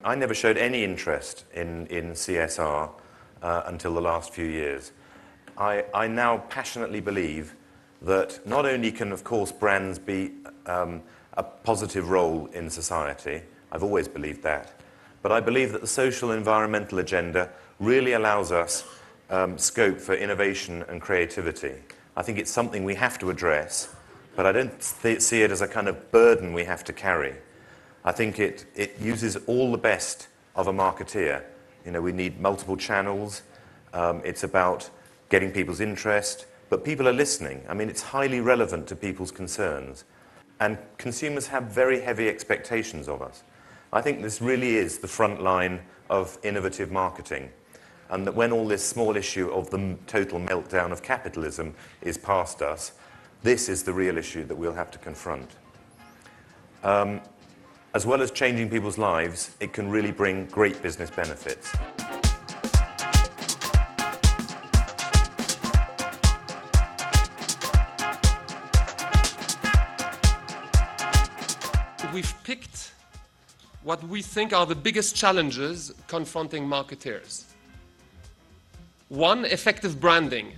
I never showed any interest in CSR until the last few years. I now passionately believe that not only can, of course, brands be a positive role in society, I've always believed that, but I believe that the social and environmental agenda really allows us scope for innovation and creativity. I think it's something we have to address, but I don't see it as a kind of burden we have to carry. I think it uses all the best of a marketeer. You know, we need multiple channels. It's about getting people's interest, but people are listening. I mean, it's highly relevant to people's concerns. And consumers have very heavy expectations of us. I think this really is the front line of innovative marketing. And that when all this small issue of the total meltdown of capitalism is past us, this is the real issue that we'll have to confront. As well as changing people's lives, it can really bring great business benefits. We've picked what we think are the biggest challenges confronting marketers. One, effective branding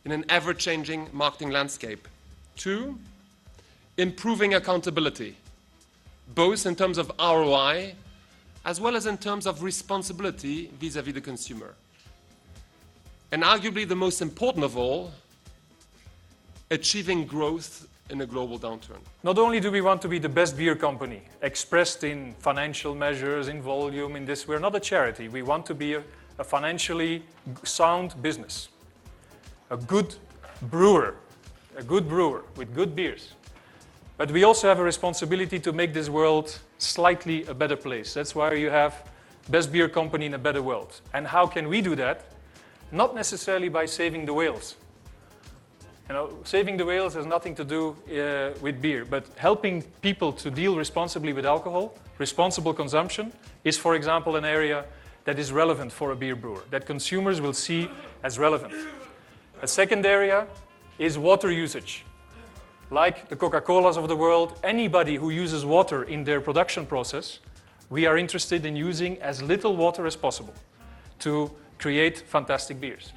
in an ever-changing marketing landscape. Two, improving accountability, both in terms of ROI as well as in terms of responsibility vis-à-vis the consumer. And arguably the most important of all, achieving growth in a global downturn. Not only do we want to be the best beer company, expressed in financial measures, in volume, in this, we're not a charity. We want to be a financially sound business. A good brewer with good beers. But we also have a responsibility to make this world slightly a better place. That's why you have best beer company in a better world. And how can we do that? Not necessarily by saving the whales. You know, saving the whales has nothing to do with beer, but helping people to deal responsibly with alcohol, responsible consumption, is, for example, an area that is relevant for a beer brewer, that consumers will see as relevant. A second area is water usage. Like the Coca-Colas of the world, anybody who uses water in their production process, we are interested in using as little water as possible to create fantastic beers.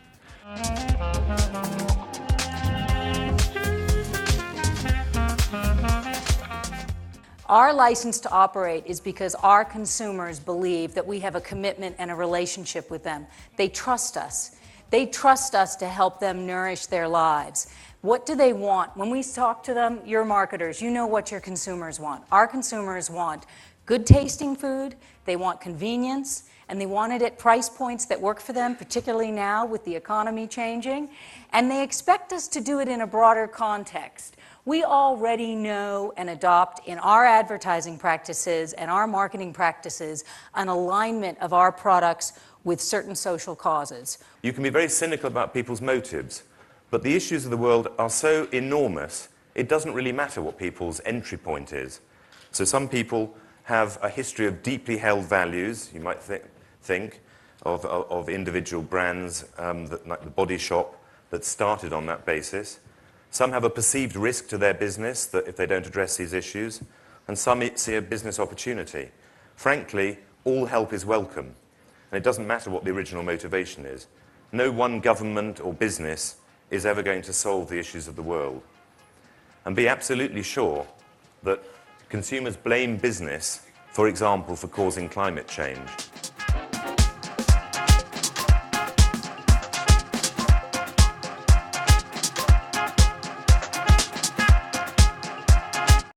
Our license to operate is because our consumers believe that we have a commitment and a relationship with them. They trust us. They trust us to help them nourish their lives. What do they want? When we talk to them, you're marketers, you know what your consumers want. Our consumers want good tasting food, they want convenience, and they want it at price points that work for them, particularly now with the economy changing. And they expect us to do it in a broader context. We already know and adopt in our advertising practices and our marketing practices an alignment of our products with certain social causes. You can be very cynical about people's motives, but the issues of the world are so enormous, it doesn't really matter what people's entry point is. So some people have a history of deeply held values. You might think of individual brands, like the Body Shop, that started on that basis. Some have a perceived risk to their business that if they don't address these issues, and some see a business opportunity. Frankly, all help is welcome, and it doesn't matter what the original motivation is. No one government or business is ever going to solve the issues of the world. And be absolutely sure that consumers blame business, for example, for causing climate change.